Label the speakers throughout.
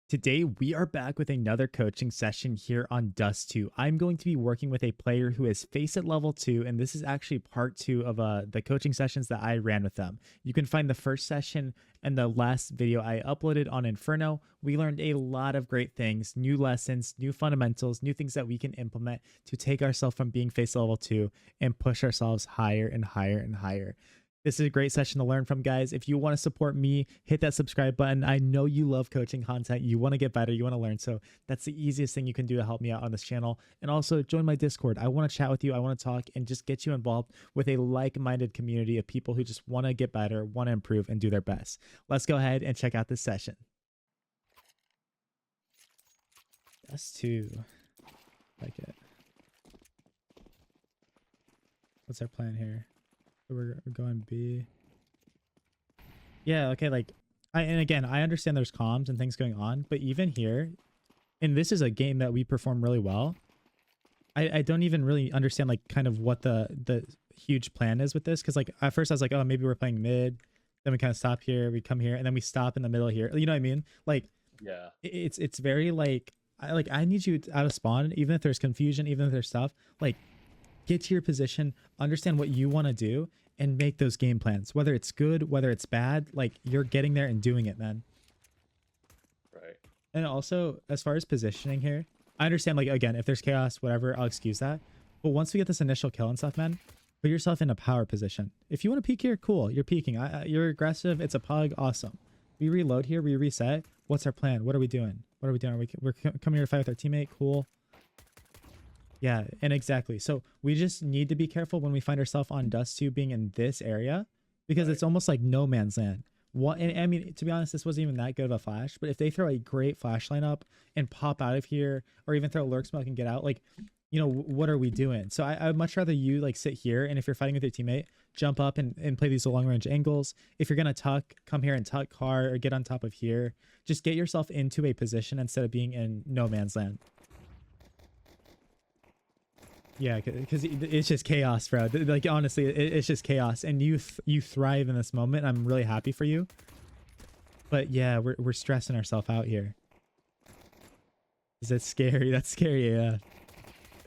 Speaker 1: Today, we are back with another coaching session here on Dust 2. I'm going to be working with a player who is face at level 2, and this is actually part 2 of the coaching sessions that I ran with them. You can find the first session and the last video I uploaded on Inferno. We learned a lot of great things, new lessons, new fundamentals, new things that we can implement to take ourselves from being face level 2 and push ourselves higher and higher and higher. This is a great session to learn from, guys. If you want to support me, hit that subscribe button. I know you love coaching content. You want to get better. You want to learn. So that's the easiest thing you can do to help me out on this channel. And also join my Discord. I want to chat with you. I want to talk and just get you involved with a like-minded community of people who just want to get better, want to improve, and do their best. Let's go ahead and check out this session. Us too. Like it. What's our plan here? We're going B. Yeah, okay, like and again, I understand there's comms and things going on, but even here, and this is a game that we perform really well. I don't even really understand like kind of what the huge plan is with this, because like at first I was like, oh, maybe we're playing mid, then we kind of stop here, we come here, and then we stop in the middle here. You know what I mean? Like,
Speaker 2: yeah,
Speaker 1: it's very like I need you out of spawn, even if there's confusion, even if there's stuff, like get to your position, understand what you want to do, and make those game plans. Whether it's good, whether it's bad, like you're getting there and doing it, man.
Speaker 2: right.
Speaker 1: And also, as far as positioning here, I understand, like, again, if there's chaos, whatever, I'll excuse that. But once we get this initial kill and stuff, man, put yourself in a power position. If you want to peek here, cool, you're peeking. You're aggressive, it's a pug, awesome. We reload here, we reset. What's our plan? What are we doing? What are we doing? We're coming here to fight with our teammate, cool. Yeah, and exactly. So we just need to be careful when we find ourselves on Dust 2 being in this area, because it's almost like no man's land. What, and I mean, to be honest, this wasn't even that good of a flash, but if they throw a great flash lineup and pop out of here, or even throw lurk smoke and get out, like, you know, what are we doing? So I would much rather you like sit here, and if you're fighting with your teammate, jump up and play these long range angles. If you're gonna tuck, come here and tuck car or get on top of here. Just get yourself into a position instead of being in no man's land. Yeah, because it's just chaos, bro. Like, honestly, it's just chaos, and you thrive in this moment. I'm really happy for you. But yeah, we're stressing ourselves out here. Is that scary? That's scary, yeah.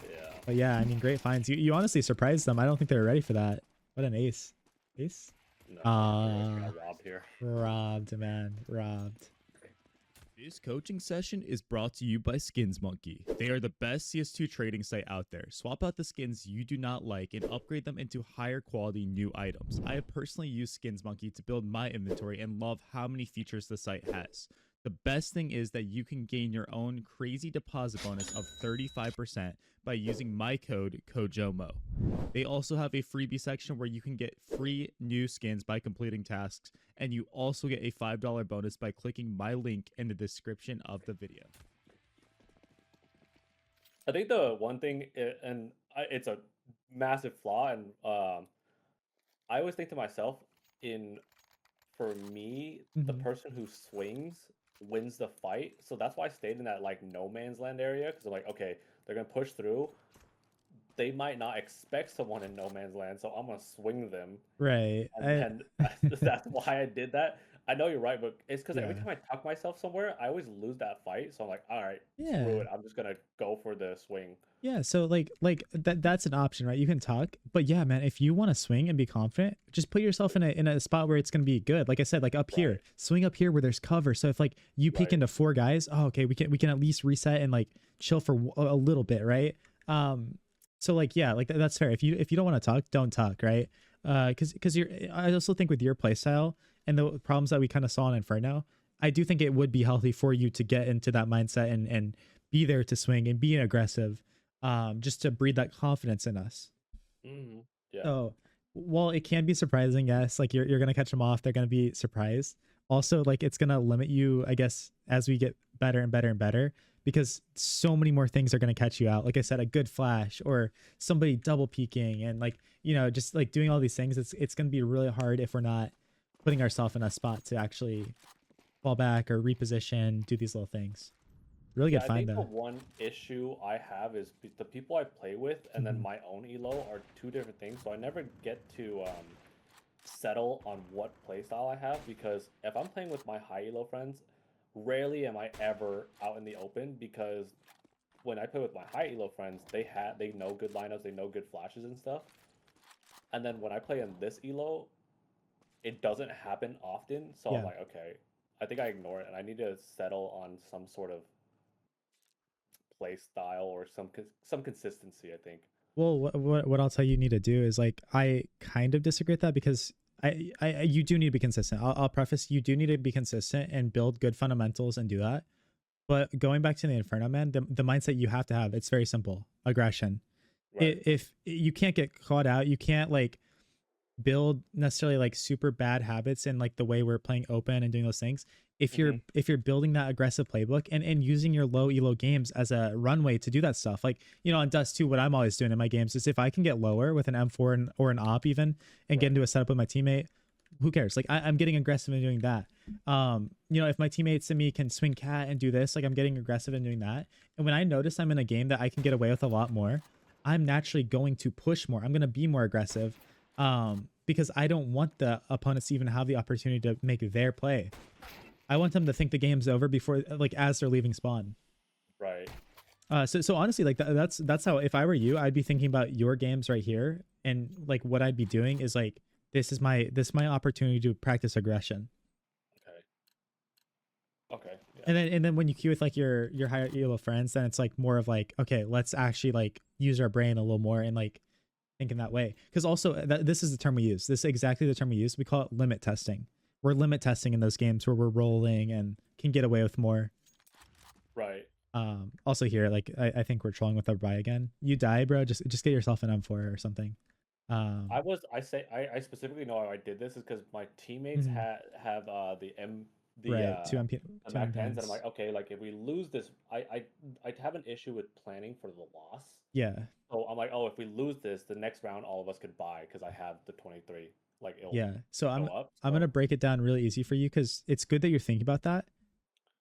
Speaker 2: Yeah.
Speaker 1: But yeah, I mean, great finds. You honestly surprised them. I don't think they were ready for that. What an ace. Ace?
Speaker 2: No, got robbed here.
Speaker 1: Robbed, man. Robbed.
Speaker 3: This coaching session is brought to you by Skins Monkey. They are the best CS2 trading site out there. Swap out the skins you do not like and upgrade them into higher quality new items. I have personally used Skins Monkey to build my inventory and love how many features the site has. The best thing is that you can gain your own crazy deposit bonus of 35% by using my code KOJOMO. They also have a freebie section where you can get free new skins by completing tasks, and you also get a $5 bonus by clicking my link in the description of the video.
Speaker 2: I think the one thing, it's a massive flaw, and I always think to myself, for me, the person who swings wins the fight. So that's why I stayed in that like no man's land area, because I'm like, okay, they're gonna push through. They might not expect someone in no man's land, so I'm gonna swing them.
Speaker 1: Right.
Speaker 2: And that's why I did that. I know you're right, but it's because every time I tuck myself somewhere, I always lose that fight. So I'm like, all right, screw it. I'm just gonna go for the swing.
Speaker 1: Yeah, so like that's an option, right? You can tuck, but yeah, man, if you want to swing and be confident, just put yourself in a spot where it's gonna be good. Like I said, like up here, swing up here where there's cover. So if like you peek into 4 guys, oh, okay, we can at least reset and like chill for a little bit, right? So like yeah, like that's fair. If you don't want to tuck, don't tuck, right? Because I also think with your playstyle and the problems that we kind of saw in Inferno, I do think it would be healthy for you to get into that mindset and be there to swing and be aggressive. Just to breed that confidence in us.
Speaker 2: Yeah.
Speaker 1: So while it can be surprising, yes, like you're gonna catch them off, they're gonna be surprised. Also, like it's gonna limit you, I guess, as we get better and better and better, because so many more things are gonna catch you out. Like I said, a good flash or somebody double peeking and like, you know, just like doing all these things. It's gonna be really hard if we're not putting ourselves in a spot to actually fall back or reposition, do these little things. Really good find,
Speaker 2: I think
Speaker 1: though.
Speaker 2: the one issue I have is the people I play with and then my own elo are 2 different things. So I never get to settle on what playstyle I have, because if I'm playing with my high elo friends, rarely am I ever out in the open because when I play with my high elo friends, they know good lineups, they know good flashes and stuff. And then when I play in this elo, it doesn't happen often. So I'm
Speaker 1: Yeah.
Speaker 2: like, okay, I think I ignore it, and I need to settle on some sort of play style or some consistency. I think.
Speaker 1: Well, what I'll tell you need to do is like I kind of disagree with that because you do need to be consistent. I'll preface you do need to be consistent and build good fundamentals and do that. But going back to the Inferno, man, the mindset you have to have, it's very simple: aggression.
Speaker 2: Right.
Speaker 1: If you can't get caught out, you can't like build necessarily like super bad habits in like the way we're playing open and doing those things. If you're building that aggressive playbook and using your low elo games as a runway to do that stuff, like on Dust 2, what I'm always doing in my games is if I can get lower with an M4 or an op even and get into a setup with my teammate, who cares? Like I'm getting aggressive in doing that. If my teammates and me can swing cat and do this, like I'm getting aggressive in doing that. And when I notice I'm in a game that I can get away with a lot more, I'm naturally going to push more. I'm going to be more aggressive. Because I don't want the opponents to even have the opportunity to make their play. I want them to think the game's over before, like, as they're leaving spawn.
Speaker 2: Right.
Speaker 1: So honestly, like that's how, if I were you, I'd be thinking about your games right here, and like what I'd be doing is like this is my opportunity to practice aggression.
Speaker 2: Okay. Yeah.
Speaker 1: And then when you queue with like your higher elo friends, then it's like more of like, okay, let's actually like use our brain a little more and like think in that way. Because also this is the term we use. This is exactly the term we use. We call it limit testing. We're limit testing in those games where we're rolling and can get away with more.
Speaker 2: Right.
Speaker 1: Also here, like I think we're trolling with our buy again. You die, bro. Just get yourself an M4 or something.
Speaker 2: I specifically know how I did this is because my teammates
Speaker 1: Mhm.
Speaker 2: have the
Speaker 1: Right, two MP,
Speaker 2: the
Speaker 1: two
Speaker 2: Mac 10s, and I'm
Speaker 1: M10s.
Speaker 2: like, okay, like if we lose this, I have an issue with planning for the loss.
Speaker 1: Yeah,
Speaker 2: So I'm like, oh, if we lose this, the next round all of us could buy because I have the 23. Like it'll
Speaker 1: yeah. So
Speaker 2: go up.
Speaker 1: I'm gonna
Speaker 2: So
Speaker 1: break it down really easy for you because it's good that you're thinking about that.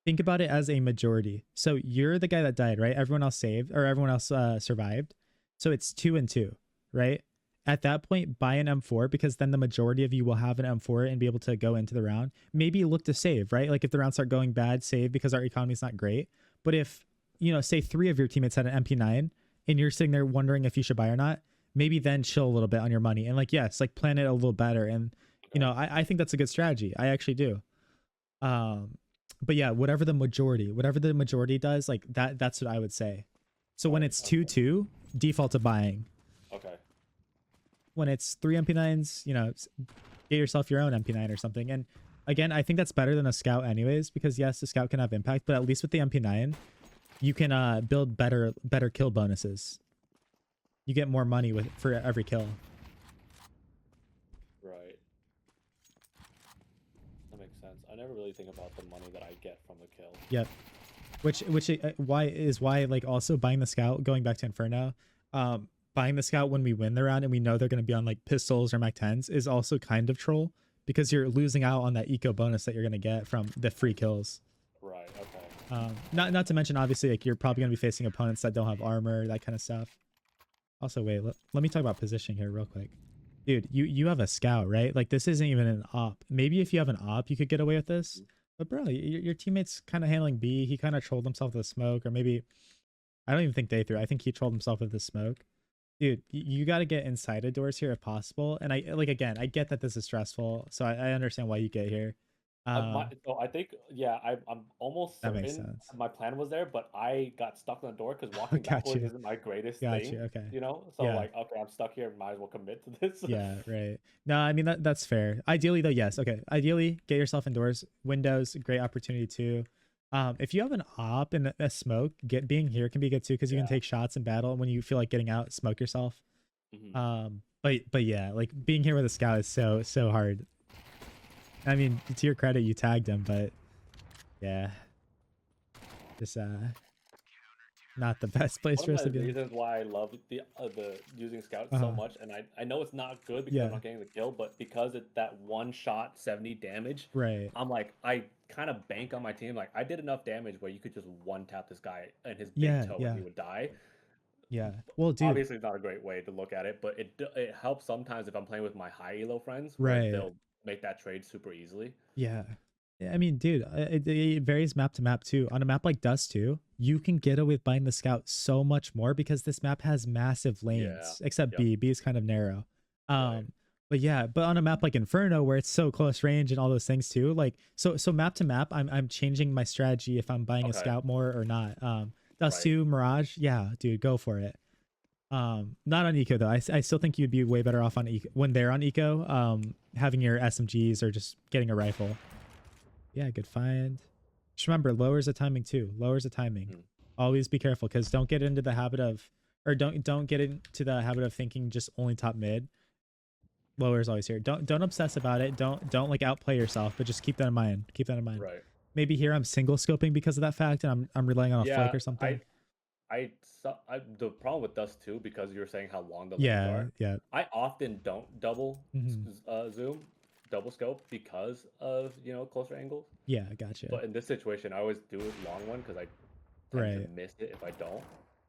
Speaker 1: Think about it as a majority. So you're the guy that died, right? Everyone else saved or everyone else survived. So it's 2-2, right? At that point, buy an M4 because then the majority of you will have an M4 and be able to go into the round. Maybe look to save, right? Like if the rounds start going bad, save because our economy is not great. But if, say 3 of your teammates had an MP9 and you're sitting there wondering if you should buy or not, maybe then chill a little bit on your money and like, yes, like plan it a little better. And, I think that's a good strategy. I actually do. But yeah, whatever the majority does, like that's what I would say. So when it's 2-2, default to buying.
Speaker 2: okay.
Speaker 1: When it's 3 MP9s, get yourself your own MP9 or something. And again, I think that's better than a scout anyways, because yes, the scout can have impact, but at least with the MP9, you can build better kill bonuses. You get more money for every kill.
Speaker 2: Right. That makes sense. I never really think about the money that I get from the kill.
Speaker 1: Yep. Which why like also buying the scout, going back to Inferno, buying the scout when we win the round and we know they're going to be on like pistols or Mac 10s is also kind of troll because you're losing out on that eco bonus that you're going to get from the free kills.
Speaker 2: Right. Okay.
Speaker 1: Not to mention obviously like you're probably going to be facing opponents that don't have armor, that kind of stuff. Also, wait, let me talk about positioning here real quick. Dude, you have a scout, right? Like this isn't even an op. Maybe if you have an op, you could get away with this. But bro, your teammate's kind of handling B. He kind of trolled himself with the smoke, or maybe I don't even think they threw. I think he trolled himself with the smoke. Dude, you got to get inside of doors here if possible. And I like again, I get that this is stressful, so I understand why you get here.
Speaker 2: So I think, yeah, I'm almost
Speaker 1: That makes
Speaker 2: certain
Speaker 1: sense.
Speaker 2: my plan was there, but I got stuck in the door because walking
Speaker 1: Got
Speaker 2: backwards
Speaker 1: you.
Speaker 2: isn't my greatest
Speaker 1: Got
Speaker 2: thing,
Speaker 1: you. Okay.
Speaker 2: So
Speaker 1: Yeah.
Speaker 2: like, okay, I'm stuck here, might as well commit to this.
Speaker 1: Yeah, right. No, I mean that's fair. Ideally though, yes. Okay. Ideally, get yourself indoors. Windows, great opportunity too. If you have an op and a smoke, being here can be good too because you can take shots in battle. When you feel like getting out, smoke yourself. But yeah, like being here with a scout is so hard. I mean, to your credit, you tagged him, but yeah, just not the best place
Speaker 2: One
Speaker 1: for
Speaker 2: of
Speaker 1: us to
Speaker 2: the
Speaker 1: be.
Speaker 2: reasons why I love the using scouts so
Speaker 1: Uh,
Speaker 2: much, and I know it's not good because
Speaker 1: yeah,
Speaker 2: I'm not getting the kill, but because it's that one shot 70 damage,
Speaker 1: right.
Speaker 2: I'm like, I kind of bank on my team. Like I did enough damage where you could just one tap this guy and his big
Speaker 1: Yeah,
Speaker 2: toe and
Speaker 1: yeah,
Speaker 2: he would die.
Speaker 1: yeah. Well, dude,
Speaker 2: Obviously, it's not a great way to look at it, but it helps sometimes if I'm playing with my high elo friends where
Speaker 1: right.
Speaker 2: they'll make that trade super easily.
Speaker 1: Yeah. I mean, dude, it varies map to map too. On a map like Dust 2, you can get away with buying the Scout so much more because this map has massive
Speaker 2: Yeah.
Speaker 1: lanes, except
Speaker 2: Yep.
Speaker 1: B is kind of narrow.
Speaker 2: Right.
Speaker 1: But yeah, but on a map like Inferno where it's so close range and all those things too, like so map to map, I'm changing my strategy if I'm buying a
Speaker 2: Okay.
Speaker 1: Scout more or not. Dust
Speaker 2: Right.
Speaker 1: 2, Mirage, yeah, dude, go for it. Not on eco though. I still think you'd be way better off on eco when they're on eco, having your SMGs or just getting a rifle. Yeah, good find. Just remember, lowers the timing too. Lowers the timing.
Speaker 2: Mhm.
Speaker 1: Always be careful because don't get into the habit of, or don't get into the habit of thinking just only top mid. Lower is always here. Don't obsess about it. Don't like outplay yourself, but just keep that in mind. Keep that in mind.
Speaker 2: Right.
Speaker 1: Maybe here I'm single scoping because of that fact, and I'm relying on a flank
Speaker 2: Yeah.
Speaker 1: or something.
Speaker 2: The problem with Dust 2, because you're saying how long the lanes
Speaker 1: Yeah,
Speaker 2: are,
Speaker 1: yeah.
Speaker 2: I often don't double
Speaker 1: Mhm.
Speaker 2: zoom, double scope because of closer angles.
Speaker 1: Yeah, gotcha.
Speaker 2: But in this situation, I always do a long one because I tend to
Speaker 1: Right.
Speaker 2: miss it if I don't.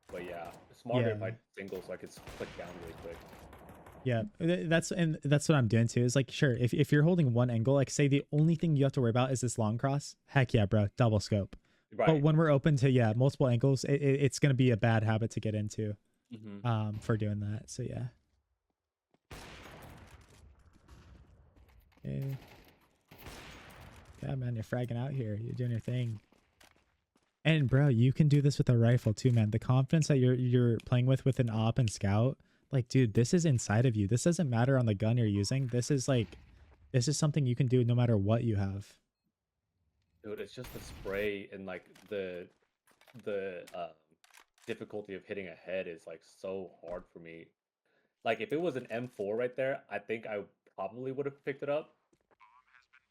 Speaker 2: But yeah, it's smarter if
Speaker 1: Yeah.
Speaker 2: I single so I can click down really quick.
Speaker 1: Yeah, that's what I'm doing too. Is like, sure, if you're holding one angle, like say the only thing you have to worry about is this long cross, heck yeah, bro, double scope. But
Speaker 2: Right.
Speaker 1: when we're open to multiple angles, it's gonna be a bad habit to get into, for doing that. So yeah. Okay. Yeah, man, you're fragging out here. You're doing your thing. And bro, you can do this with a rifle too, man. The confidence that you're playing with an op and scout, like, dude, this is inside of you. This doesn't matter on the gun you're using. This is something you can do no matter what you have.
Speaker 2: Dude, it's just the spray and like the difficulty of hitting a head is like so hard for me. Like if it was an M4 right there, I think I probably would have picked it up.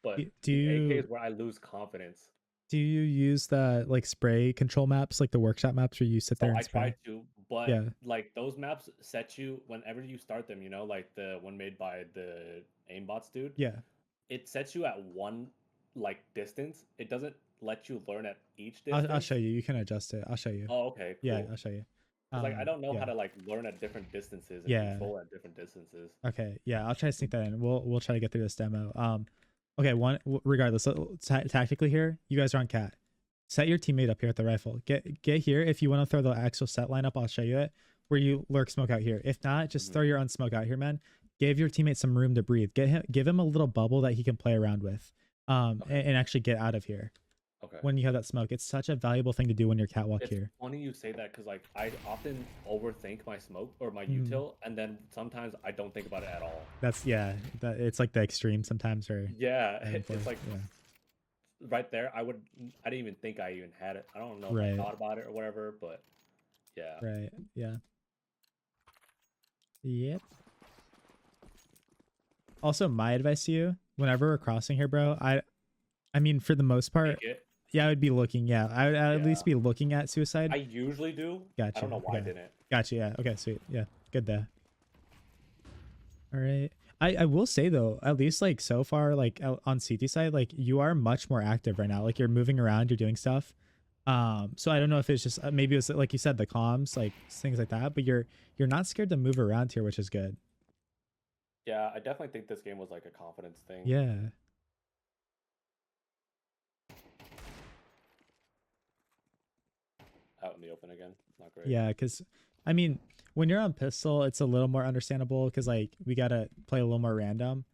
Speaker 2: But
Speaker 1: Do
Speaker 2: the AK
Speaker 1: you
Speaker 2: is where I lose confidence.
Speaker 1: do you use the like spray control maps, like the workshop maps where you sit
Speaker 2: So
Speaker 1: there
Speaker 2: I
Speaker 1: and spray?
Speaker 2: tried to, but
Speaker 1: Yeah.
Speaker 2: like those maps set you whenever you start them, like the one made by the aimbots dude,
Speaker 1: Yeah.
Speaker 2: it sets you at one like distance. It doesn't let you learn at each
Speaker 1: I'll
Speaker 2: distance.
Speaker 1: show you. You can adjust it. I'll show you.
Speaker 2: Oh, okay,
Speaker 1: Yeah,
Speaker 2: cool.
Speaker 1: I'll show you.
Speaker 2: Because like I don't know how
Speaker 1: Yeah.
Speaker 2: to like learn at different distances and
Speaker 1: Yeah.
Speaker 2: control at different distances.
Speaker 1: Okay. Yeah, I'll try to sneak that in. We'll try to get through this demo. Okay, regardless, tactically here, you guys are on cat. Set your teammate up here at the rifle. Get here. If you want to throw the actual set lineup, I'll show you it. Where you lurk smoke out here. If not, just throw your own smoke out here, man. Give your teammate some room to breathe. Give him a little bubble that he can play around with. And actually get out of here.
Speaker 2: Okay.
Speaker 1: When you have that smoke, it's such a valuable thing to do when you're catwalk
Speaker 2: It's
Speaker 1: here.
Speaker 2: funny you say that because like I often overthink my smoke or my util, and then sometimes I don't think about it at all.
Speaker 1: That's it's like the extreme sometimes where
Speaker 2: Yeah, it's like
Speaker 1: yeah.
Speaker 2: right there. I didn't even think I even had it. I don't know if
Speaker 1: Right.
Speaker 2: I thought about it or whatever, but yeah.
Speaker 1: Right. Yeah. Yep. Also, my advice to you, whenever we're crossing here, bro, I mean, for the most part,
Speaker 2: Take it.
Speaker 1: yeah, I would be looking. Yeah, I'd at least be looking at suicide.
Speaker 2: I usually do.
Speaker 1: Gotcha.
Speaker 2: I don't know why I
Speaker 1: Okay.
Speaker 2: didn't.
Speaker 1: Gotcha. Yeah. Okay. Sweet. Yeah. Good there. All right. I will say though, at least like so far, like on CT side, like you are much more active right now. Like you're moving around, you're doing stuff. So I don't know if it's just maybe it's like you said, the comms, like things like that. But you're not scared to move around here, which is good.
Speaker 2: Yeah, I definitely think this game was like a confidence thing.
Speaker 1: Yeah.
Speaker 2: Out in the open again. Not great.
Speaker 1: Yeah, because I mean, when you're on pistol, it's a little more understandable because like we gotta play a little more random.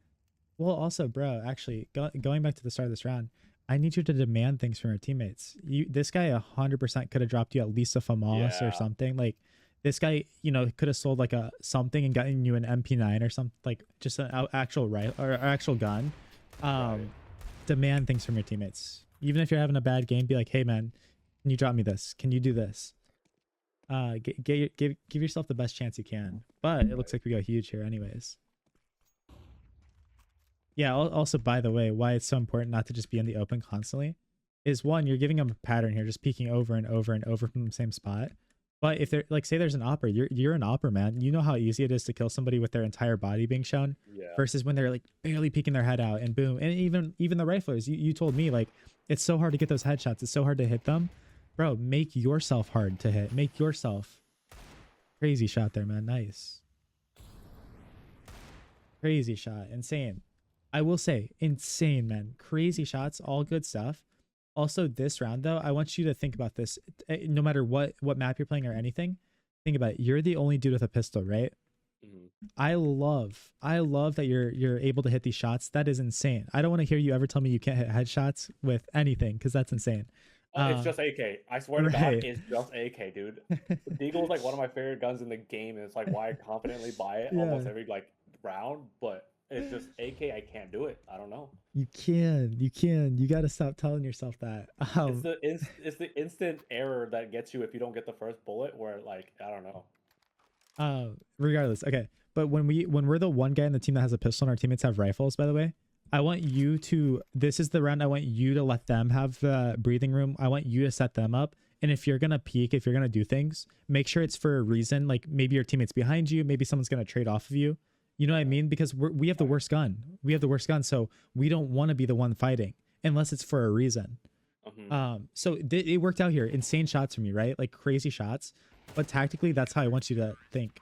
Speaker 1: Well, also, bro, actually, going back to the start of this round, I need you to demand things from your teammates. This guy 100% could have dropped you at least a FAMAS or something. Like this guy, could have sold like a something and gotten you an MP9 or something, like just an actual or actual gun. Demand things from your teammates. Even if you're having a bad game, be like, hey man, can you drop me this? Can you do this? Give yourself the best chance you can. But it looks like we go huge here anyways. Yeah, also, by the way, why it's so important not to just be in the open constantly is one, you're giving them a pattern here, just peeking over and over and over from the same spot. But if they're like, say there's an opper, you're an opper, man. You know how easy it is to kill somebody with their entire body being shown versus when they're like barely peeking their head out and boom. And even the riflers, you told me like, it's so hard to get those headshots. It's so hard to hit them. Bro, make yourself hard to hit. Make yourself. Crazy shot there, man. Nice. Crazy shot. Insane. I will say, insane, man. Crazy shots, all good stuff. Also, this round though, I want you to think about this. No matter what map you're playing or anything, think about it. You're the only dude with a pistol, right?
Speaker 2: Mhm.
Speaker 1: I love that you're able to hit these shots. That is insane. I don't want to hear you ever tell me you can't hit headshots with anything because that's insane.
Speaker 2: It's just AK. I swear to God,
Speaker 1: Right.
Speaker 2: it's just AK, dude. The Deagle is like one of my favorite guns in the game, and it's like why I confidently buy it
Speaker 1: Yeah.
Speaker 2: almost every like round. But it's just AK. I can't do it. I don't know.
Speaker 1: You can. You got to stop telling yourself that.
Speaker 2: It's the instant error that gets you if you don't get the first bullet. Where like I don't know.
Speaker 1: Regardless, okay. But when we're the one guy in the team that has a pistol and our teammates have rifles, by the way, I want you to, this is the round, I want you to let them have the breathing room. I want you to set them up. And if you're going to peek, if you're going to do things, make sure it's for a reason. Like maybe your teammate's behind you. Maybe someone's going to trade off of you. You know what I mean? Because we have the worst gun. We have the worst gun. So we don't want to be the one fighting unless it's for a reason. So it worked out here. Insane shots from you, right? Like crazy shots. But tactically, that's how I want you to think.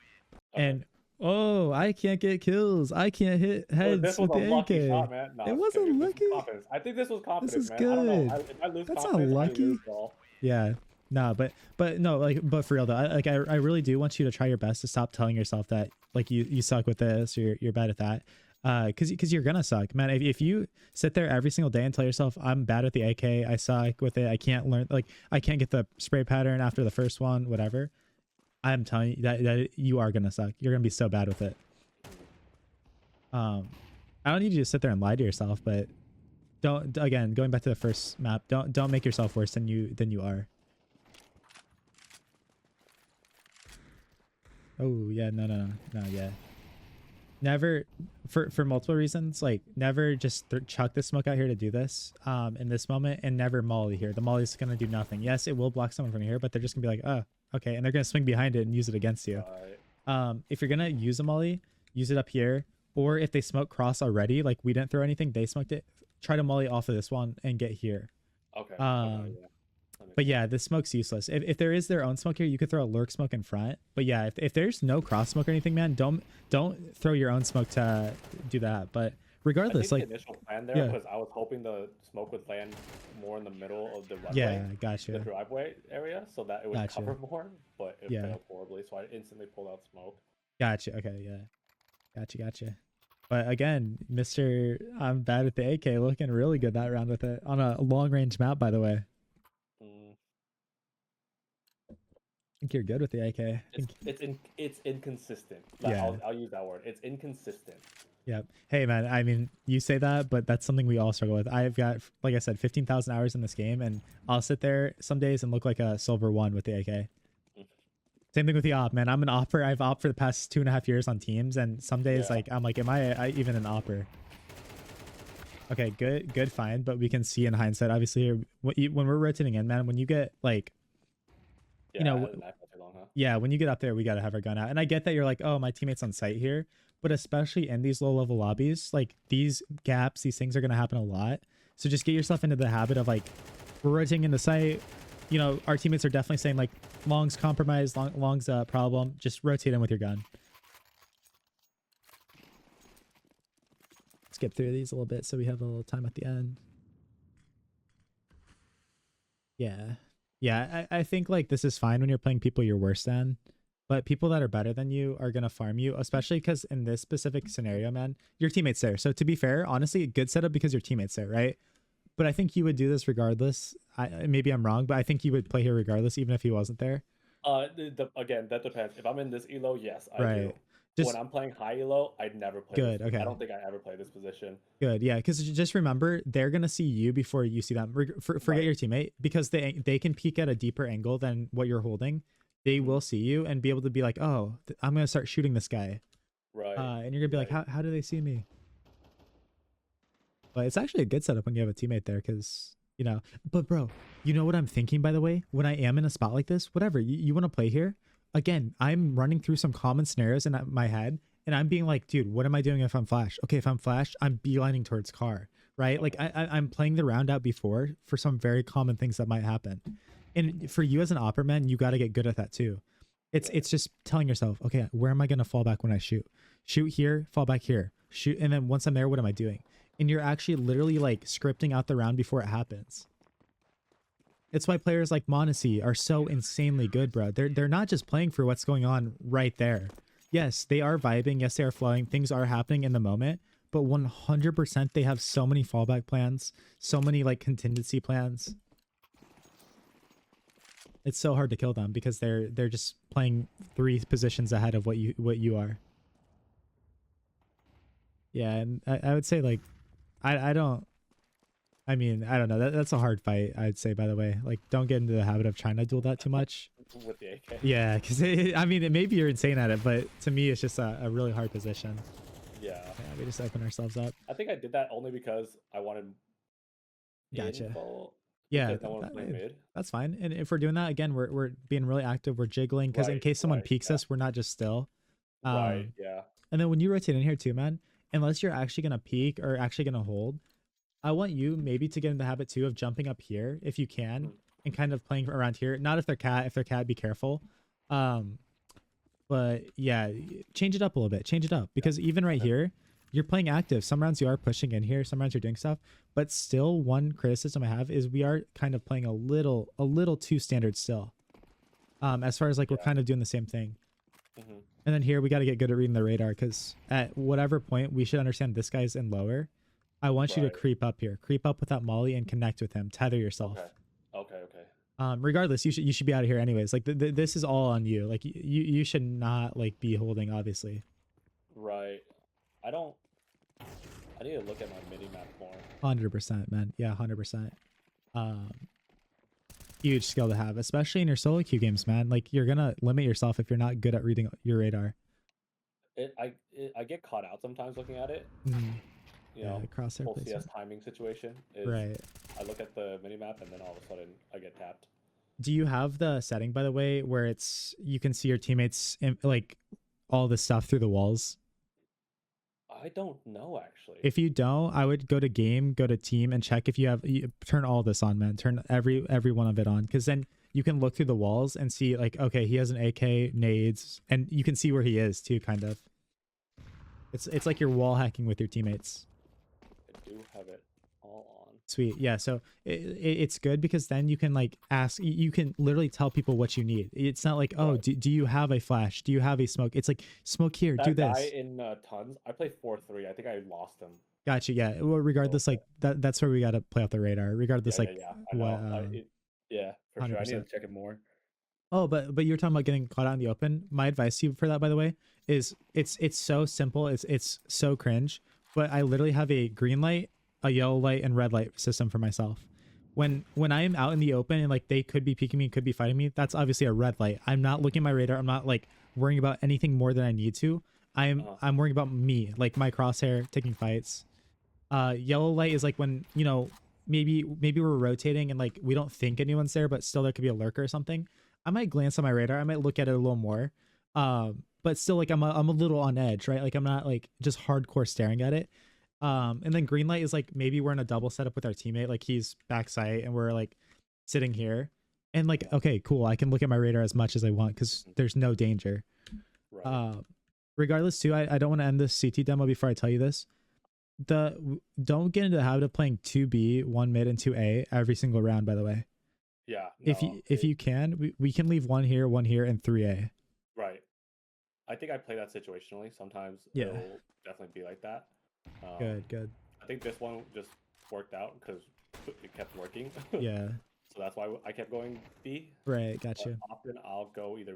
Speaker 2: Okay.
Speaker 1: And oh, I can't get kills. I can't hit heads
Speaker 2: This was
Speaker 1: with
Speaker 2: a
Speaker 1: the
Speaker 2: lucky
Speaker 1: AK.
Speaker 2: shot, man. No,
Speaker 1: It
Speaker 2: I'm just
Speaker 1: wasn't
Speaker 2: kidding. This was
Speaker 1: lucky.
Speaker 2: confidence. I think this was confidence,
Speaker 1: is
Speaker 2: man. I don't know.
Speaker 1: good.
Speaker 2: If I lose
Speaker 1: That's not
Speaker 2: confidence,
Speaker 1: lucky.
Speaker 2: I lose all.
Speaker 1: Yeah. No, but no, like, but for real though, I really do want you to try your best to stop telling yourself that like you suck with this, or you're bad at that. Because you're gonna suck, man. If you sit there every single day and tell yourself I'm bad at the AK, I suck with it, I can't learn, like I can't get the spray pattern after the first one, whatever. I'm telling you that you are gonna suck. You're gonna be so bad with it. I don't need you to sit there and lie to yourself, but don't, again, going back to the first map, don't make yourself worse than you are. Oh yeah, no, yeah. Never, for multiple reasons, like never just chuck the smoke out here to do this in this moment, and never molly here. The molly's gonna do nothing. Yes, it will block someone from here, but they're just gonna be like, oh, okay, and they're gonna swing behind it and use it against you. If you're gonna use a molly, use it up here, or if they smoke cross already, like we didn't throw anything, they smoked it, try to molly off of this one and get here.
Speaker 2: Okay.
Speaker 1: Yeah. But yeah, the smoke's useless. If there is their own smoke here, you could throw a lurk smoke in front. But yeah, if there's no cross smoke or anything, man, don't throw your own smoke to do that. But regardless,
Speaker 2: I
Speaker 1: like
Speaker 2: think the initial plan there was I was hoping the smoke would land more in the middle of the runway.
Speaker 1: Yeah, gotcha.
Speaker 2: The driveway area, so that it would cover more. But it failed horribly, so I instantly pulled out smoke.
Speaker 1: Gotcha. Okay, yeah. Gotcha. But again, I'm bad at the AK, looking really good that round with it on a long range map, by the way. I think you're good with the AK.
Speaker 2: It's inconsistent.
Speaker 1: Yeah.
Speaker 2: I'll use that word. It's inconsistent.
Speaker 1: Yep. Hey man, I mean, you say that, but that's something we all struggle with. I've got, like I said, 15,000 hours in this game, and I'll sit there some days and look like a silver 1 with the AK. Same thing with the op, man. I'm an opper. I've opped for the past 2.5 years on teams, and some days like I'm like, am I even an opper? Okay, good find, but we can see in hindsight, obviously, when we're rotating in, man, when you get like, you know, yeah, when you get up there, we got to have our gun out. And I get that you're like, oh, my teammate's on site here, but especially in these low level lobbies, like these gaps, these things are going to happen a lot. So just get yourself into the habit of like, we're rotating into site. You know, our teammates are definitely saying like long's compromised, long's a problem. Just rotate in with your gun. Skip through these a little bit so we have a little time at the end. Yeah, I think like this is fine when you're playing people you're worse than, but people that are better than you are gonna farm you, especially because in this specific scenario, man, your teammate's there. So to be fair, honestly, good setup because your teammate's there, right? But I think you would do this regardless. Maybe I'm wrong, but I think you would play here regardless, even if he wasn't there.
Speaker 2: Again, that depends. If I'm in this elo, yes, I do.
Speaker 1: Just,
Speaker 2: when I'm playing high elo, I'd never play.
Speaker 1: Good.
Speaker 2: This.
Speaker 1: Okay.
Speaker 2: I don't think I ever play this position.
Speaker 1: Good. Yeah, because just remember, they're gonna see you before you see them. Forget your teammate, because they can peek at a deeper angle than what you're holding. They will see you and be able to be like, oh, I'm gonna start shooting this guy.
Speaker 2: Right.
Speaker 1: And you're gonna be like, how do they see me? But it's actually a good setup when you have a teammate there, because you know. But bro, you know what I'm thinking, by the way, when I am in a spot like this, whatever you want to play here. Again, I'm running through some common scenarios in my head, and I'm being like, dude, what am I doing if I'm flashed? Okay, if I'm flashed, I'm beelining towards car, right? Like I'm playing the round out before for some very common things that might happen. And for you as an opera man, you got to get good at that too. It's just telling yourself, okay, where am I going to fall back when I shoot? Shoot here, fall back here, shoot. And then once I'm there, what am I doing? and you're actually literally like scripting out the round before it happens. It's why players like Monacy are so insanely good, bro. They're not just playing for what's going on right there. Yes, they are vibing. Yes, they are flowing. Things are happening in the moment, but 100% they have so many fallback plans, so many like contingency plans. It's so hard to kill them because they're just playing 3 positions ahead of what you are. Yeah, and I would say like I don't I mean, I don't know. That's a hard fight, I'd say, by the way. Like, don't get into the habit of trying to duel that too much.
Speaker 2: With the AK.
Speaker 1: Yeah, because I mean, maybe you're insane at it, but to me, it's just a really hard position.
Speaker 2: Yeah.
Speaker 1: Yeah, we just open ourselves up.
Speaker 2: I think I did that only because I wanted
Speaker 1: Gotcha.
Speaker 2: info.
Speaker 1: Yeah,
Speaker 2: Because no one was playing mid.
Speaker 1: that's fine. And if we're doing that, again, we're being really active. We're jiggling because in
Speaker 2: Right,
Speaker 1: case someone
Speaker 2: right,
Speaker 1: peeks
Speaker 2: yeah.
Speaker 1: us, we're not just still.
Speaker 2: Right, yeah.
Speaker 1: And then when you rotate in here too, man, unless you're actually going to peek or actually going to hold, I want you maybe to get in the habit too of jumping up here if you can and kind of playing around here. Not if they're cat. If they're cat, be careful. But yeah, change it up a little bit. Change it up because even right here, you're playing active. Some rounds you are pushing in here. Some rounds you're doing stuff. But still, one criticism I have is we are kind of playing a little too standard still. As far as like we're kind of doing the same thing. And then here we got to get good at reading the radar because at whatever point we should understand this guy's in lower. I want you to creep up here. Creep up with that molly and connect with him. Tether yourself.
Speaker 2: Okay.
Speaker 1: Regardless, you should be out of here anyways. Like this is all on you. Like you should not like be holding, obviously.
Speaker 2: Right. I need to look at my mini map more.
Speaker 1: 100%, man. Yeah, 100%. Huge skill to have, especially in your solo queue games, man. Like you're gonna limit yourself if you're not good at reading your radar.
Speaker 2: I get caught out sometimes looking at it. You know,
Speaker 1: crosshair
Speaker 2: whole
Speaker 1: placement.
Speaker 2: CS timing situation is
Speaker 1: Right.
Speaker 2: I look at the minimap and then all of a sudden I get tapped.
Speaker 1: Do you have the setting, by the way, where it's you can see your teammates like all the stuff through the walls?
Speaker 2: I don't know actually.
Speaker 1: If you don't, I would go to game, go to team, and check if you turn all this on, man. Turn every one of it on, because then you can look through the walls and see like, okay, he has an AK, nades, and you can see where he is too, kind of. It's like you're wall hacking with your teammates.
Speaker 2: I do have it all on.
Speaker 1: Sweet. Yeah, so it's good because then you can like ask, you can literally tell people what you need. It's not like, oh, do you have a flash? Do you have a smoke? It's like, smoke here, do this.
Speaker 2: That guy in tons, I played 4-3. I think I lost him.
Speaker 1: Gotcha. Yeah. Well, regardless, like that's where we got to play off the radar. Regardless,
Speaker 2: Yeah, I know. Yeah, for 100%. Sure. I need to check it more.
Speaker 1: Oh, but you're talking about getting caught out in the open. My advice to you for that, by the way, is it's so simple. It's so cringe. But I literally have a green light, a yellow light, and red light system for myself. When I am out in the open and like they could be peeking me, could be fighting me, that's obviously a red light. I'm not looking at my radar. I'm not like worrying about anything more than I need to. I'm worrying about me, like my crosshair, taking fights. Yellow light is like when, you know, maybe we're rotating and like we don't think anyone's there, but still there could be a lurker or something. I might glance on my radar. I might look at it a little more. But still, like I'm a little on edge, right? Like I'm not like just hardcore staring at it. And then green light is like maybe we're in a double setup with our teammate, like he's backside and we're like sitting here, and like, okay, cool, I can look at my radar as much as I want because there's no danger. Right. Regardless, too, I don't want to end this CT demo before I tell you this. Don't get into the habit of playing 2B, 1 mid, and 2A every single round, by the way.
Speaker 2: Yeah.
Speaker 1: No, if you can, we can leave 1 here, 1 here, and 3A.
Speaker 2: Right. I think I play that situationally. Sometimes it'll definitely be like that. Good. I think this one just worked out because it kept working.
Speaker 1: Yeah.
Speaker 2: So that's why I kept going B.
Speaker 1: Right, gotcha.
Speaker 2: But often I'll go either,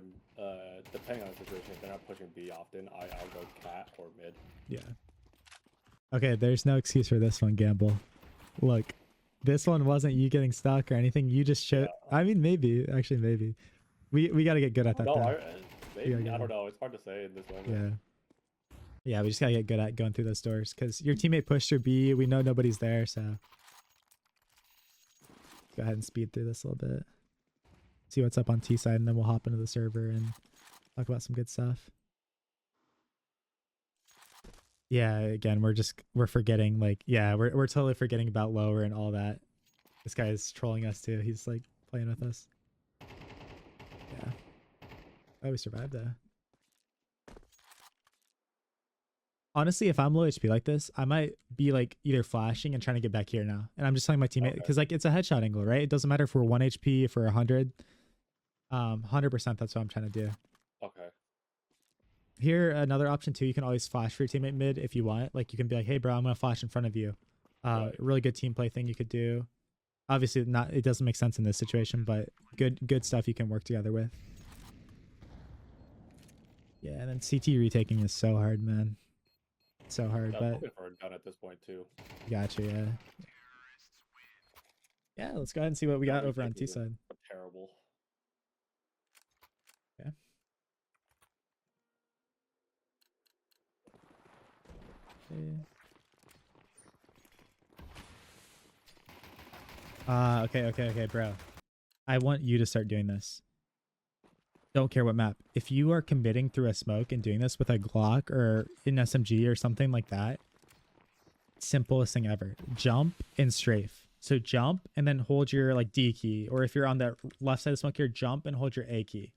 Speaker 2: depending on the situation, if they're not pushing B often, I'll go cat or mid.
Speaker 1: Yeah. Okay, there's no excuse for this one, Gamble. Look, this one wasn't you getting stuck or anything. You just showed. Yeah. I mean, maybe. Actually, maybe. We got to get good at that.
Speaker 2: No, maybe. I don't know. It's hard to say in this one.
Speaker 1: Yeah. Yeah, we just got to get good at going through those doors because your teammate pushed your B. We know nobody's there, so. Go ahead and speed through this a little bit. See what's up on T side, and then we'll hop into the server and talk about some good stuff. Yeah, again, we're forgetting, like, yeah, we're totally forgetting about lower and all that. This guy is trolling us too. He's like playing with us. Yeah. Oh, we survived though. Honestly, if I'm low HP like this, I might be like either flashing and trying to get back here now. And I'm just telling my teammate,
Speaker 2: Okay.
Speaker 1: because like it's a headshot angle, right? It doesn't matter if we're 1 HP, if we're 100. 100%, that's what I'm trying to do.
Speaker 2: Okay.
Speaker 1: Here, another option too, you can always flash for your teammate mid if you want. Like you can be like, hey bro, I'm gonna flash in front of you.
Speaker 2: Right.
Speaker 1: Really good team play thing you could do. Obviously not, it doesn't make sense in this situation, but good stuff you can work together with. Yeah, and then CT retaking is so hard, man. So hard,
Speaker 2: I'm
Speaker 1: but
Speaker 2: hoping for a gun at this point too.
Speaker 1: gotcha, yeah. Yeah, let's go ahead and see what we got
Speaker 2: Gun
Speaker 1: over on
Speaker 2: retaking
Speaker 1: T
Speaker 2: is
Speaker 1: side.
Speaker 2: Terrible.
Speaker 1: Okay. Okay, bro. I want you to start doing this. Don't care what map. If you are committing through a smoke and doing this with a Glock or an SMG or something like that, simplest thing ever. Jump and strafe. So jump and then hold your like D key, or if you're on the left side of the smoke here, jump and hold your A key.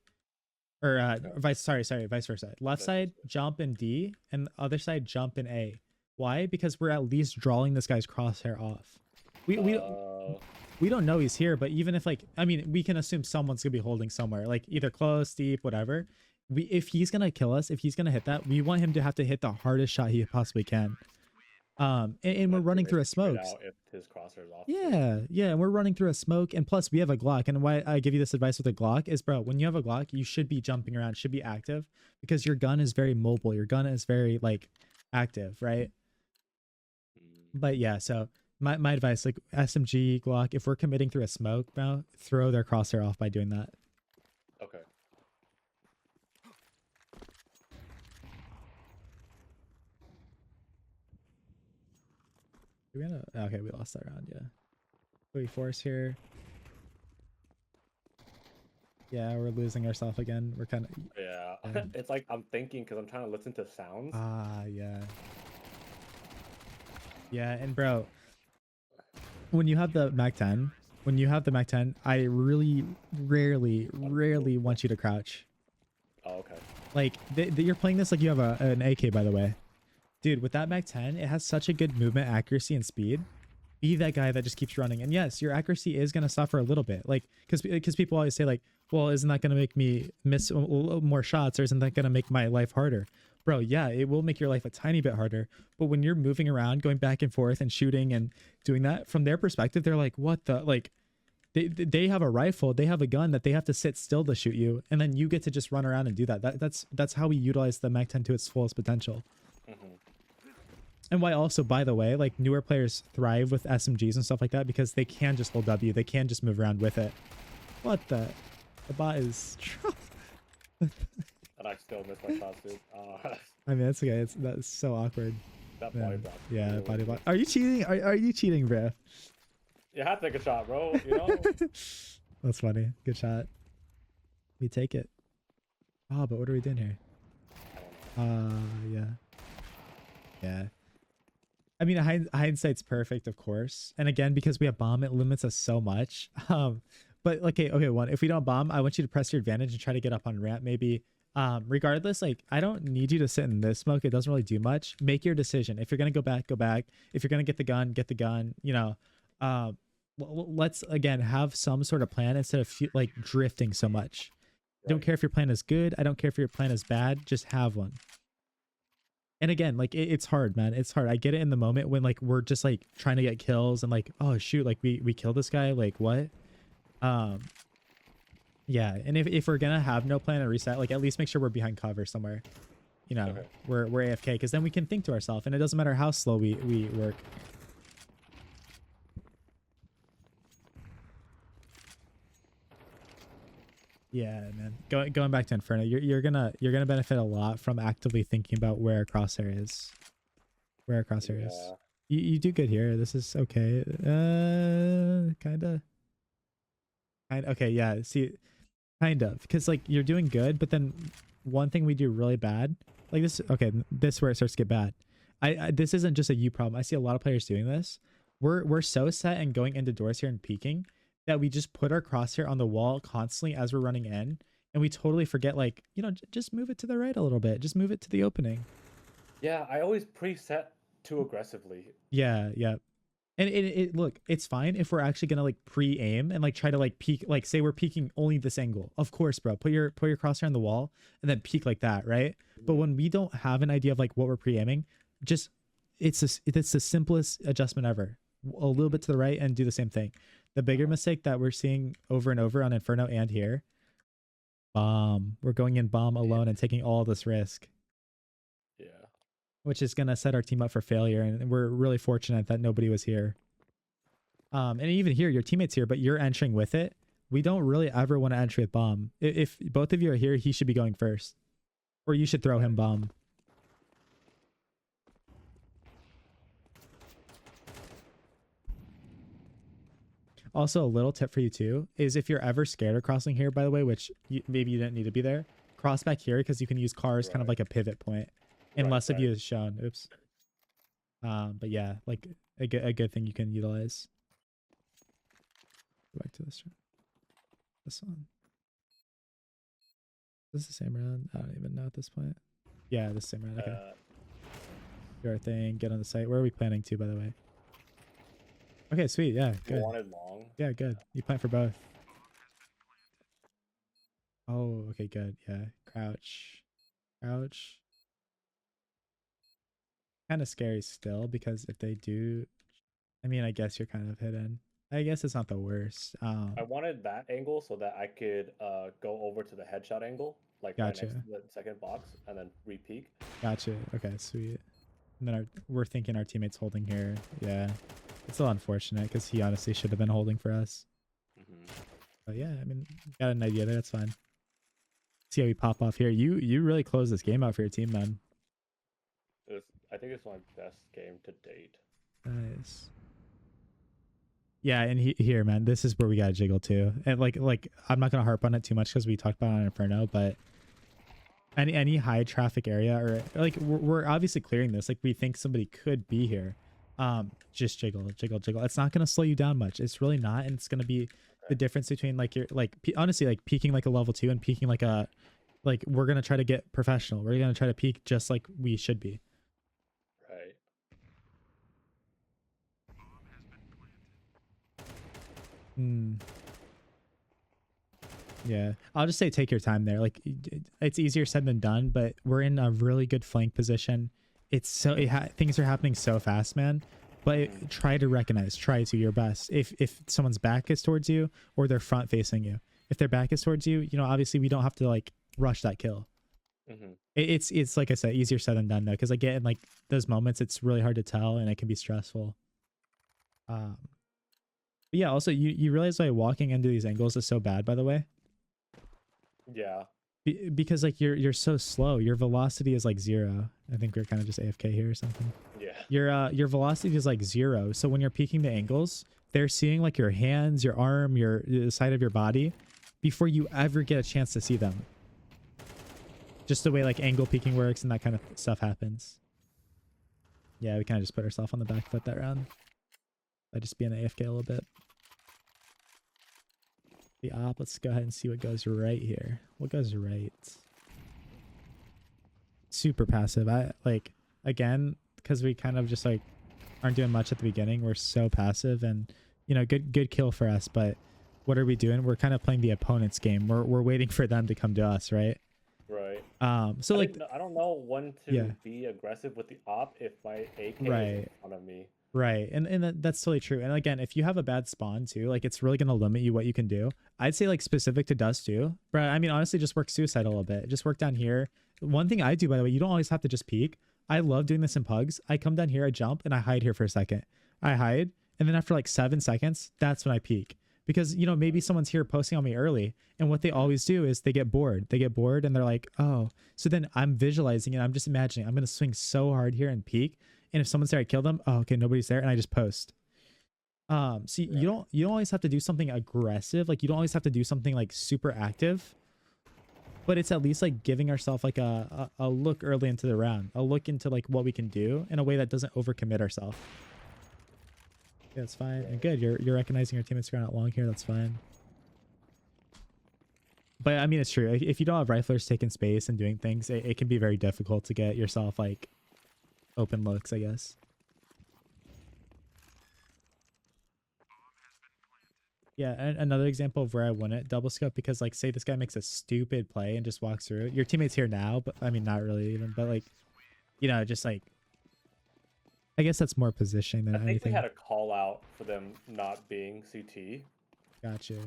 Speaker 1: Or vice versa. Left side jump and D, and the other side jump and A. Why? Because we're at least drawing this guy's crosshair off. We don't know he's here, but even if like, I mean, we can assume someone's gonna be holding somewhere, like either close, deep, whatever. If he's gonna kill us, if he's gonna hit that, we want him to have to hit the hardest shot he possibly can. And we're running through a smoke.
Speaker 2: If his crosshairs off.
Speaker 1: Yeah, and we're running through a smoke, and plus we have a Glock. And why I give you this advice with a Glock is, bro, when you have a Glock, you should be jumping around, should be active, because your gun is very mobile. Your gun is very like active, right? But yeah, so my advice, like SMG, Glock, if we're committing through a smoke now, throw their crosshair off by doing that.
Speaker 2: Okay.
Speaker 1: Okay, we lost that round, yeah. We force here. Yeah, we're losing ourselves again. We're kind of...
Speaker 2: Yeah. It's like I'm thinking because I'm trying to listen to sounds.
Speaker 1: Yeah. Yeah, and bro, when you have the Mac 10, I really rarely want you to crouch.
Speaker 2: Oh, okay.
Speaker 1: Like, you're playing this like you have an AK, by the way. Dude, with that Mac 10, it has such a good movement, accuracy, and speed. Be that guy that just keeps running. And yes, your accuracy is going to suffer a little bit. Like, because people always say, like, well, isn't that going to make me miss more shots, or isn't that going to make my life harder? Bro, yeah, it will make your life a tiny bit harder. But when you're moving around, going back and forth and shooting and doing that, from their perspective, they're like, what the, like, they have a rifle, they have a gun that they have to sit still to shoot you, and then you get to just run around and do that. That's how we utilize the Mac 10 to its fullest potential. And why also, by the way, like newer players thrive with SMGs and stuff like that because they can just hold W. They can just move around with it. What the bot is...
Speaker 2: And I still miss my shots, dude.
Speaker 1: I mean, that's okay. That's so awkward.
Speaker 2: That body block.
Speaker 1: Yeah,
Speaker 2: really
Speaker 1: body block.
Speaker 2: good.
Speaker 1: Are you cheating? Are you cheating, bro?
Speaker 2: You have to take a shot, bro. You know?
Speaker 1: That's funny. Good shot. We take it. Oh, but what are we doing here? Yeah. Yeah. I mean, hindsight's perfect, of course. And again, because we have bomb, it limits us so much. But okay, one. If we don't bomb, I want you to press your advantage and try to get up on ramp. Maybe. Regardless, like I don't need you to sit in this smoke. It doesn't really do much. Make your decision. If you're gonna go back, go back. If you're gonna get the gun, get the gun. You know, let's again have some sort of plan instead of like drifting so much. I don't care if your plan is good. I don't care if your plan is bad. Just have one. And again, like it's hard, man. It's hard. I get it in the moment when like we're just like trying to get kills and like, oh shoot, like we killed this guy. Like what? Yeah. And if we're gonna have no plan and reset, like at least make sure we're behind cover somewhere. You know,
Speaker 2: Okay.
Speaker 1: we're AFK, because then we can think to ourselves, and it doesn't matter how slow we work. Yeah, man. Going back to Inferno, you're gonna benefit a lot from actively thinking about where a crosshair is. Where a crosshair is. You do good here. This is okay. Kinda. Okay, yeah. See, kind of, because like you're doing good, but then one thing we do really bad, like this. Okay, this is where it starts to get bad. This isn't just a you problem. I see a lot of players doing this. We're so set and going into doors here and peeking that we just put our crosshair on the wall constantly as we're running in, and we totally forget, like, you know, just move it to the right a little bit. Just move it to the opening.
Speaker 2: Yeah, I always preset too aggressively.
Speaker 1: Yeah, yeah. And look, it's fine if we're actually gonna like pre-aim and like try to like peek, like say we're peeking only this angle. Of course, bro. Put your crosshair on the wall and then peek like that, right? But when we don't have an idea of like what we're pre-aiming, just it's the simplest adjustment ever. A little bit to the right and do the same thing. The bigger mistake that we're seeing over and over on Inferno and here, bomb. We're going in bomb alone and taking all this risk,
Speaker 2: Yeah.
Speaker 1: which is gonna set our team up for failure. And we're really fortunate that nobody was here. And even here, your teammate's here, but you're entering with it. We don't really ever want to enter with bomb. If both of you are here, he should be going first, or you should throw him bomb. Also, a little tip for you too is if you're ever scared of crossing here, by the way, which maybe you didn't need to be there, cross back here because you can use cars kind of like a pivot point, unless of you is shown. Oops. But yeah, like a good thing you can utilize. Go back to this one. This one. Is this the same round? I don't even know at this point. Yeah, this same round. Okay. Do our thing. Get on the site. Where are we planning to, by the way? Okay, sweet. Yeah, good.
Speaker 2: Wanted long.
Speaker 1: Yeah, good. You plan for both. Oh, okay, good. Yeah. Crouch. Crouch. Kind of scary still because if they do, I mean, I guess you're kind of hidden. I guess it's not the worst.
Speaker 2: I wanted that angle so that I could go over to the headshot angle, like right next
Speaker 1: Gotcha.
Speaker 2: to the second box, and then re-peek.
Speaker 1: Gotcha. Okay, sweet. And then we're thinking our teammate's holding here. Yeah. It's a little unfortunate because he honestly should have been holding for us. But yeah, I mean, got an idea there. That's fine. See how we pop off here. You really closed this game out for your team, man.
Speaker 2: I think it's my best game to date.
Speaker 1: Nice. Yeah, and here, man, this is where we gotta jiggle too. And like I'm not gonna harp on it too much because we talked about it on Inferno, but any high traffic area or like we're obviously clearing this. Like we think somebody could be here. Just jiggle. It's not gonna slow you down much. It's really not, and it's gonna be the difference between like you're like honestly like peaking like a level 2 and peaking like a we're gonna try to get professional. We're gonna try to peak just like we should be.
Speaker 2: Right.
Speaker 1: Yeah, I'll just say take your time there. Like it's easier said than done, but we're in a really good flank position. It's so things are happening so fast, man. But try to recognize, try to your best. If someone's back is towards you or their front facing you, if their back is towards you, you know, obviously we don't have to like rush that kill. It's like I said, easier said than done though, because I get in like those moments, it's really hard to tell and it can be stressful. But yeah, also you realize why walking into these angles is so bad, by the way.
Speaker 2: Yeah.
Speaker 1: Because like you're so slow. Your velocity is like 0. I think we're kind of just AFK here or something.
Speaker 2: Yeah.
Speaker 1: Your velocity is like 0. So when you're peeking the angles, they're seeing like your hands, your arm, the side of your body before you ever get a chance to see them. Just the way like angle peeking works and that kind of stuff happens. Yeah, we kind of just put ourselves on the back foot that round by just being AFK a little bit. The op, let's go ahead and see what goes right here. What goes right? Super passive. I like, again, because we kind of just like aren't doing much at the beginning. We're so passive and, you know, good kill for us. But what are we doing? We're kind of playing the opponent's game. We're waiting for them to come to us, right?
Speaker 2: Right.
Speaker 1: So like,
Speaker 2: I don't know when to be aggressive with the op if my AK is in front of me.
Speaker 1: Right. And that's totally true. And again, if you have a bad spawn too, like it's really going to limit you what you can do. I'd say like specific to Dust too. But I mean, honestly, just work suicide a little bit. Just work down here. One thing I do, by the way, you don't always have to just peek. I love doing this in pugs. I come down here, I jump, and I hide here for a second. I hide. And then after like 7 seconds, that's when I peek. Because, you know, maybe someone's here posting on me early. And what they always do is they get bored. They get bored and they're like, oh. So then I'm visualizing and I'm just imagining I'm going to swing so hard here and peek. And if someone's there, I kill them. Oh, okay, nobody's there, and I just post. So you don't always have to do something aggressive. Like you don't always have to do something like super active. But it's at least like giving ourselves like a look early into the round, a look into like what we can do in a way that doesn't overcommit ourselves. Yeah, that's fine. And good, you're recognizing your teammates are not long here. That's fine. But I mean, it's true. If you don't have riflers taking space and doing things, it can be very difficult to get yourself like open looks, I guess. Yeah, another example of where I wouldn't double scope, because like say this guy makes a stupid play and just walks through. Your teammate's here now, but I mean not really even, but like, you know, just like, I guess that's more positioning than
Speaker 2: I think we
Speaker 1: anything.
Speaker 2: had a call out for them not being CT.
Speaker 1: Gotcha.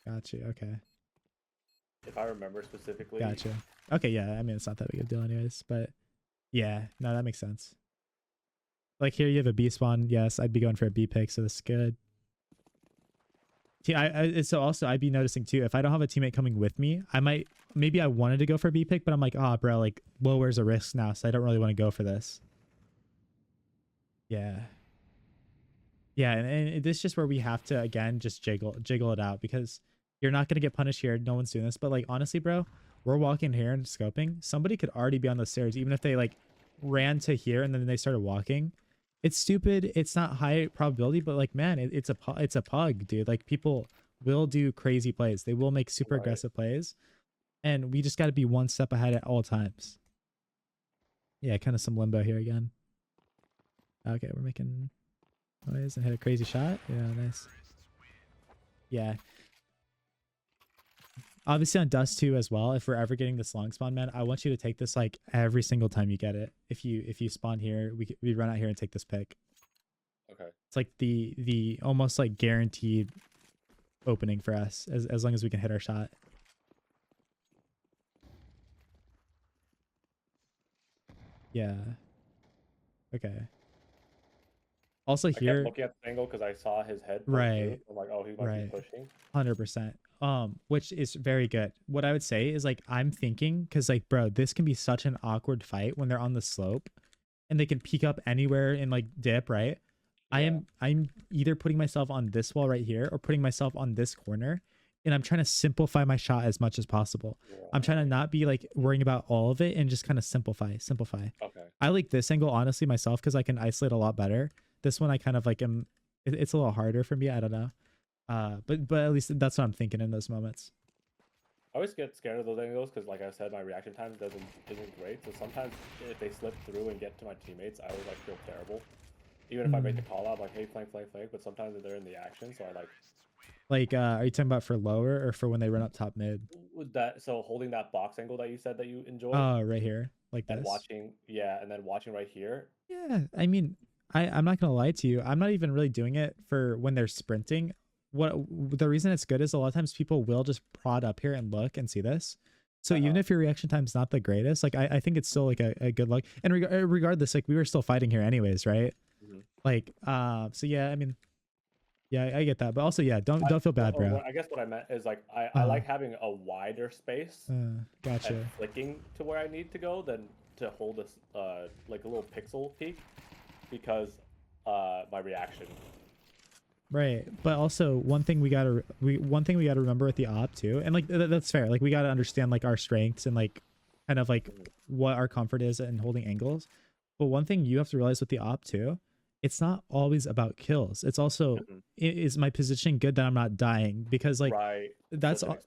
Speaker 1: Gotcha. Okay.
Speaker 2: If I remember specifically.
Speaker 1: Gotcha. Okay, yeah. I mean, it's not that big of a deal anyways, but yeah, no, that makes sense. Like here you have a B spawn. Yes, I'd be going for a B pick, so this is good. So also I'd be noticing too, if I don't have a teammate coming with me, maybe I wanted to go for a B pick, but I'm like, oh bro, like, well, where's the risk now? So I don't really want to go for this. Yeah. Yeah, and this is just where we have to, again, just jiggle it out, because you're not going to get punished here. No one's doing this. But like, honestly, bro, we're walking here and scoping. Somebody could already be on the stairs, even if they like ran to here and then they started walking. It's stupid. It's not high probability, but like, man, it's a pug, dude. Like, people will do crazy plays. They will make super aggressive plays. And we just got to be one step ahead at all times. Yeah, kind of some limbo here again. Okay, we're making noise and hit a crazy shot. Yeah, nice. Yeah. Obviously on Dust 2 as well, if we're ever getting this long spawn, man, I want you to take this like every single time you get it. If you spawn here, we run out here and take this pick.
Speaker 2: Okay.
Speaker 1: It's like the almost like guaranteed opening for us as long as we can hit our shot. Yeah. Okay. Also
Speaker 2: I
Speaker 1: here,
Speaker 2: kept looking at the angle because I saw his head poke
Speaker 1: right,
Speaker 2: through. I'm like, oh, he might be pushing.
Speaker 1: 100%. Which is very good. What I would say is like, I'm thinking, because like, bro, this can be such an awkward fight when they're on the slope and they can peek up anywhere and like dip, right?
Speaker 2: Yeah.
Speaker 1: I'm either putting myself on this wall right here or putting myself on this corner, and I'm trying to simplify my shot as much as possible. I'm trying to not be like worrying about all of it and just kind of simplify.
Speaker 2: Okay.
Speaker 1: I like this angle honestly myself because I can isolate a lot better. This one I kind of like it's a little harder for me. I don't know. But at least that's what I'm thinking in those moments.
Speaker 2: I always get scared of those angles because, like I said, my reaction time isn't great. So sometimes if they slip through and get to my teammates, I always like feel terrible. Even if I make the call out, like, hey, flank. But sometimes they're in the action, so I like.
Speaker 1: Like, are you talking about for lower or for when they run up top mid?
Speaker 2: With that, so holding that box angle that you said that you enjoy.
Speaker 1: Oh, right here, like
Speaker 2: and
Speaker 1: this.
Speaker 2: Watching, yeah, and then watching right here.
Speaker 1: Yeah, I mean, I'm not gonna lie to you. I'm not even really doing it for when they're sprinting. What the reason it's good is a lot of times people will just prod up here and look and see this. So even if your reaction time's not the greatest, like I think it's still like a good look. And regardless, like we were still fighting here anyways, right? Like, so yeah, I mean, yeah, I get that, but also, yeah, don't feel bad, bro.
Speaker 2: I guess what I meant is like I like having a wider space.
Speaker 1: Gotcha.
Speaker 2: And flicking to where I need to go than to hold this like a little pixel peak, because my reaction.
Speaker 1: Right, but also one thing we gotta remember with the op too, and like that's fair. Like we gotta understand like our strengths and like kind of like what our comfort is in holding angles. But one thing you have to realize with the op too, it's not always about kills. It's also is my positioning good that I'm not dying, because like that's all.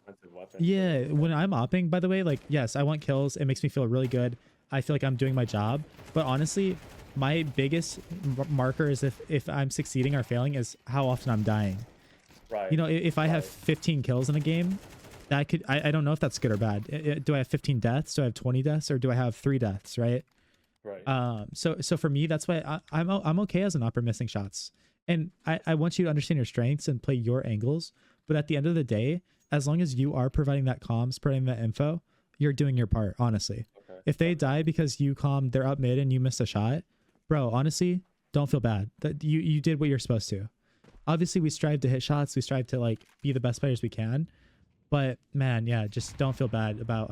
Speaker 1: Yeah, when I'm opping, by the way, like yes, I want kills. It makes me feel really good. I feel like I'm doing my job. But honestly, my biggest marker is if I'm succeeding or failing is how often I'm dying.
Speaker 2: Right.
Speaker 1: You know, if I have 15 kills in a game, that could I don't know if that's good or bad. Do I have 15 deaths? Do I have 20 deaths? Or do I have 3 deaths? Right.
Speaker 2: Right.
Speaker 1: So for me, that's why I'm okay as an opera missing shots, and I want you to understand your strengths and play your angles. But at the end of the day, as long as you are providing that comms, providing that info, you're doing your part. Honestly, if they die because you calm, they're up mid and you missed a shot, bro, honestly, don't feel bad. That you did what you're supposed to. Obviously, we strive to hit shots. We strive to like be the best players we can. But man, yeah, just don't feel bad about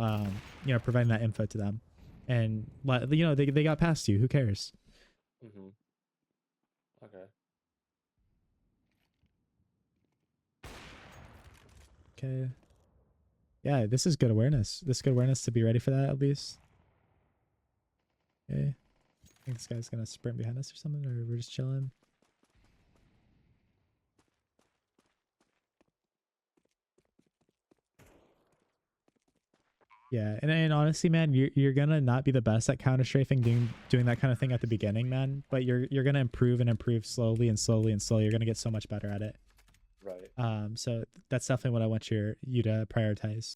Speaker 1: you know, providing that info to them. And you know, they got past you. Who cares?
Speaker 2: Okay.
Speaker 1: Okay. Yeah, this is good awareness. This is good awareness to be ready for that at least. Okay. I think this guy's gonna sprint behind us or something, or we're just chilling. Yeah, and honestly, man, you're gonna not be the best at counter strafing, doing that kind of thing at the beginning, man. But you're gonna improve and improve slowly and slowly and slowly. You're gonna get so much better at it.
Speaker 2: Right.
Speaker 1: So that's definitely what I want you to prioritize.